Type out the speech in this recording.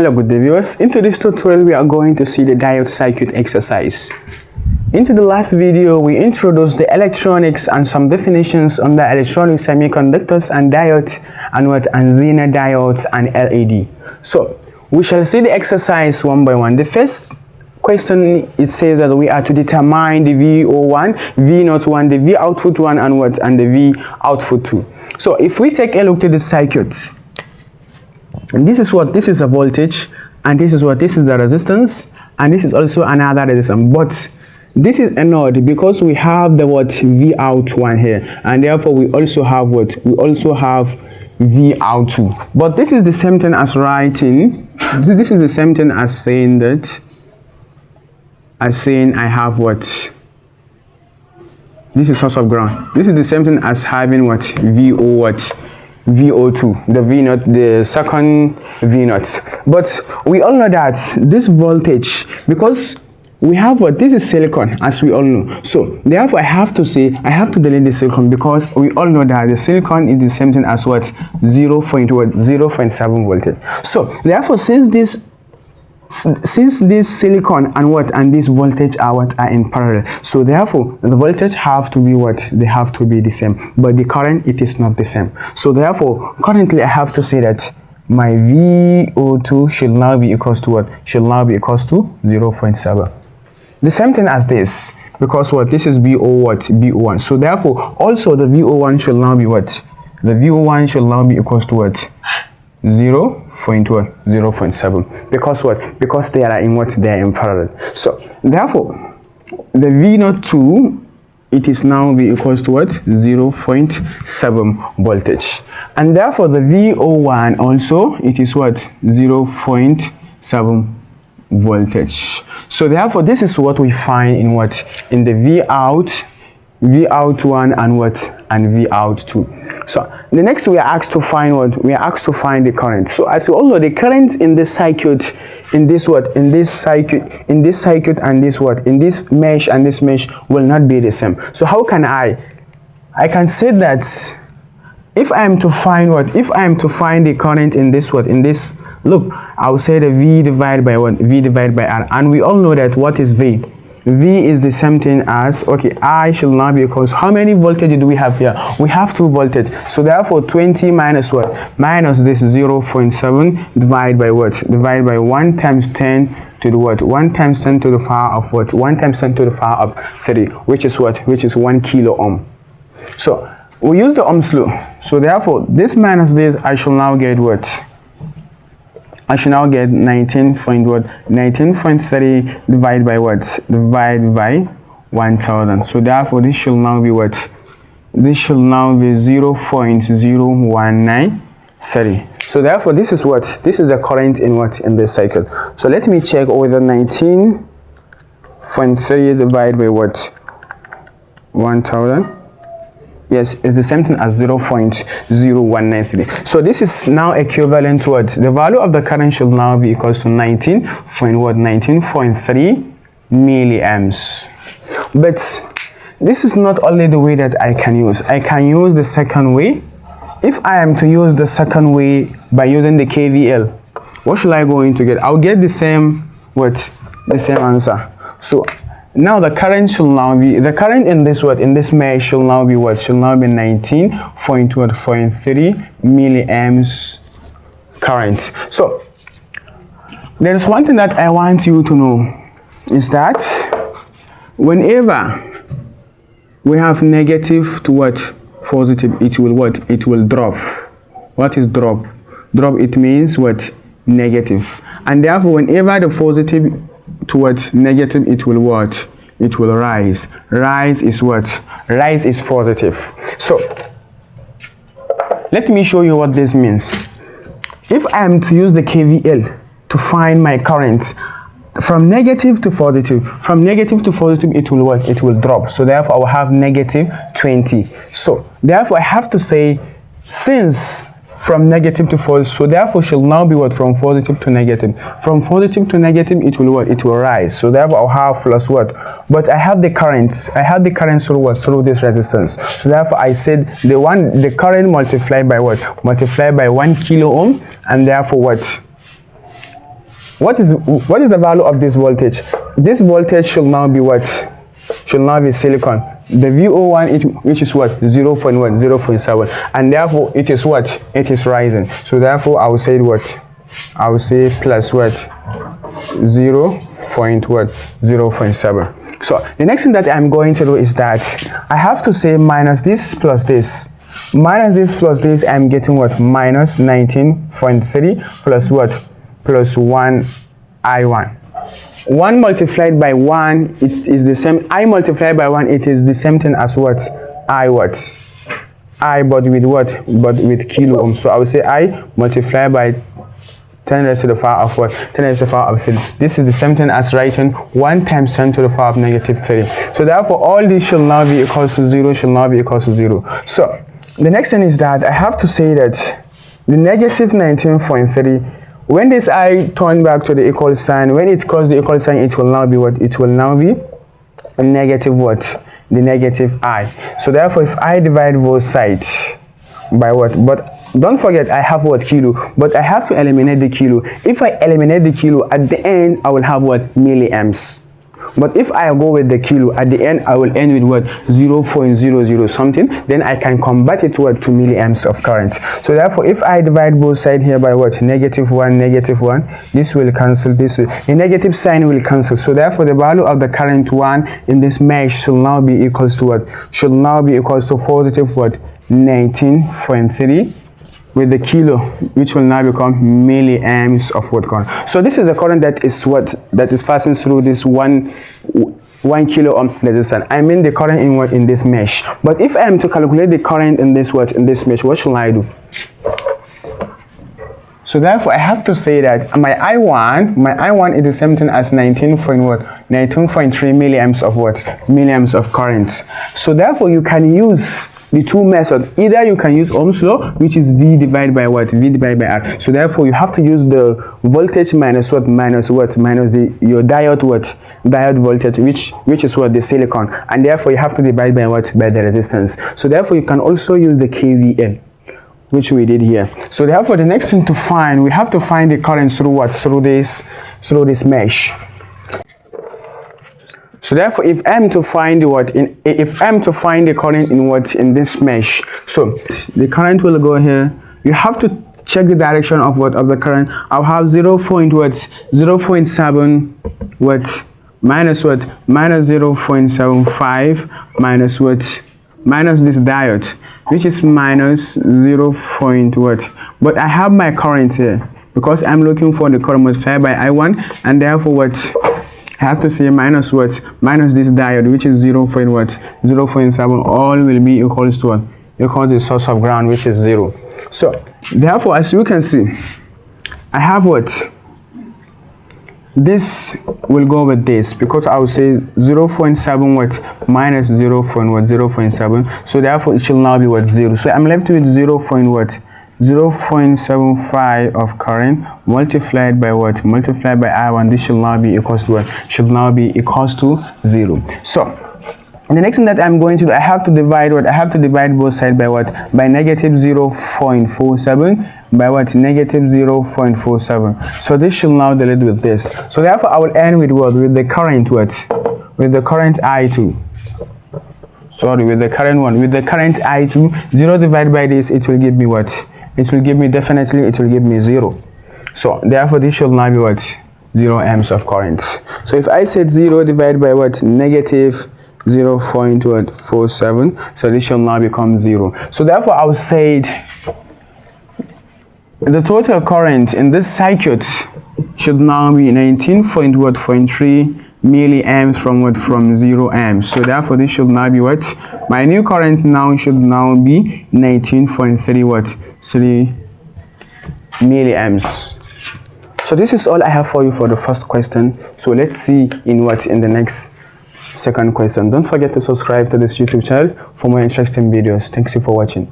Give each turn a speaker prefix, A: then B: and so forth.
A: Hello good day viewers, into this tutorial we are going to see the diode circuit exercise. Into the last video we introduced the electronics and some definitions on the electronic semiconductors and diodes and Zener diodes and LED. So we shall see the exercise one by one. The first question, it says that we are to determine the VO1, V01, the V output 1 and the V output 2. So if we take a look at the circuit, and this is a voltage, and this is the resistance, and this is also another resistance, but this is a node because we have the V out 1 here, and therefore we also have V out 2. But this is the same thing as writing, this is the same thing as saying I have this is source of ground. This is the same thing as having VO2, the V naught, the second V naught. But we all know that this voltage, because we have this is silicon, as we all know. So therefore I have to delete the silicon, because we all know that the silicon is the same thing as 0.7 voltage. So therefore, since this silicon and this voltage are in parallel, so therefore the voltage have to be they have to be the same, but the current, it is not the same. So therefore currently I have to say that my VO2 should now be equals to 0.7. the same thing as this, because this is VO1. So therefore also the VO1 should now be the VO1 should now be equals to 0.7, because they are in they are in parallel. So therefore the V02, it is now be equals to 0.7 voltage, and therefore the VO1 also, it is 0.7 voltage. So therefore this is what we find in the V out 1 and V out 2. So the next we are asked to find we are asked to find the current. So as you all know, the current in this circuit, in this circuit and this mesh and this mesh will not be the same. So how can I can say that if I am to find the current in this look, I will say the V divided by V divided by R, and we all know that what is V? V is the same thing as, I shall now be equals, how many voltage do we have here? We have 2 voltage. So therefore 20 minus minus this 0.7 divided by divided by 1 times 10 to the 1 times 10 to the power of 1 times 10 to the power of 3, which is 1 kilo ohm. So we use the Ohm's law. So therefore this minus this, I shall now get I should now get 19.3 divided by divided by 1000. So therefore this should now be this should now be 0.0193. So therefore this is this is the current in this cycle. So let me check whether 19.3 divided by 1000. Yes, it's the same thing as 0.0193. So this is now equivalent to the value of the current should now be equals to 19.3 milliamps. But this is not only the way that I can use. I can use the second way. If I am to use the second way by using the KVL, what should I going to get? I'll get the same the same answer. So now the current should now be in this mesh should now be 19.3 milliamps current. So there is one thing that I want you to know, is that whenever we have negative to positive, it will drop. What is drop? Drop, it means negative, and therefore whenever the positive towards negative, it will it will rise. Rise is rise is positive. So let me show you what this means. If I am to use the KVL to find my current from negative to positive, it will drop. So therefore I will have -20. So therefore I have to say, since from negative to positive, so therefore should now be from positive to negative. From positive to negative, it will rise. So therefore I'll have plus but I have the current through this resistance. So therefore I said the current multiplied by multiplied by 1 kilo ohm, and therefore what is the value of this voltage? This voltage should now be what? Should now be silicon. The VO1, which is what? 0.7, and therefore it is what? It is rising. So therefore I will say what? I will say plus what? 0.7. So the next thing that I'm going to do is that I have to say minus this plus this. Minus this plus this, I'm getting what? Minus 19.3 plus what? Plus 1 I1. 1 multiplied by 1, it is the same. I multiplied by 1, it is the same thing as what? I what? I, but with what? But with kilo ohm. So I will say I multiplied by 10 raised to the power of what? 10 raised to the power of 3. This is the same thing as writing 1 times 10 to the power of negative 3. So therefore all this should now be equals to 0, should now be equals to 0. So the next thing is that I have to say that the negative 19.3, when this I turn back to the equal sign, when it crosses the equal sign, it will now be what? It will now be a negative what? The negative I. So therefore if I divide both sides by what? But don't forget I have what? Kilo, but I have to eliminate the kilo. If I eliminate the kilo, at the end I will have what? Milliamps. But if I go with the kilo, at the end I will end with what? 0.00 something. Then I can convert it to what? To milliamps of current. So therefore if I divide both sides here by what? Negative 1, this will cancel, this will, the negative sign will cancel. So therefore the value of the current 1 in this mesh should now be equals to what? Should now be equals to positive what? 19.3 with the kilo, which will now become milliamps of what current. So this is the current that is what? That is passing through this 1 kilo ohm resistance. I mean the current in what? In this mesh. But if I am to calculate the current in this what? In this mesh, what should I do? So therefore I have to say that my I1 is the same thing as 19.3 milliamps of what? Milliamps of current. So therefore you can use the two methods. Either you can use Ohm's law, which is V divided by what? V divided by R. So therefore you have to use the voltage minus what? Minus what? Minus your diode what? Diode voltage, which is what? The silicon. And therefore you have to divide by what? By the resistance. So therefore you can also use the KVL, which we did here. So therefore the next thing to find, we have to find the current through what? Through this mesh. So therefore if I'm to find what? If I'm to find the current in what? In this mesh. So the current will go here. You have to check the direction of what? Of the current. I'll have 0.7 what? Minus what? Minus 0.75 minus what? Minus this diode, which is minus 0. What? But I have my current here because I'm looking for the current multiplied by I1, and therefore what? I have to say minus what? Minus this diode, which is 0.7. All will be equals to what? Equals to the source of ground, which is 0. So therefore, as you can see, I have what? This will go with this because I will say 0.7 what? Minus 0.7. So therefore it should now be what? 0. So I'm left with 0.75 of current multiplied by what? Multiplied by I1. This should now be equals to what? Should now be equals to 0. So the next thing that I'm going to do, I have to divide what? I have to divide both sides by what? By negative 0.47 by what? Negative 0.47. So this should now delete with this. So therefore I will end with what? With the current what? With the current I2. Sorry, with the current one. With the current I2, 0 divided by this, it will give me what? It will give me, definitely it will give me 0. So therefore this should now be what? 0 amps of current. So if I said 0 divided by what? Negative 0.47, so this shall now become 0. So therefore I will say the total current in this circuit should now be 19.3 milliamps from what? From 0 amps. So therefore this should now be what? My new current now should now be 19.3 what? 3 milliamps. So this is all I have for you for the first question. So let's see in the next second question. Don't forget to subscribe to this YouTube channel for more interesting videos. Thanks you for watching.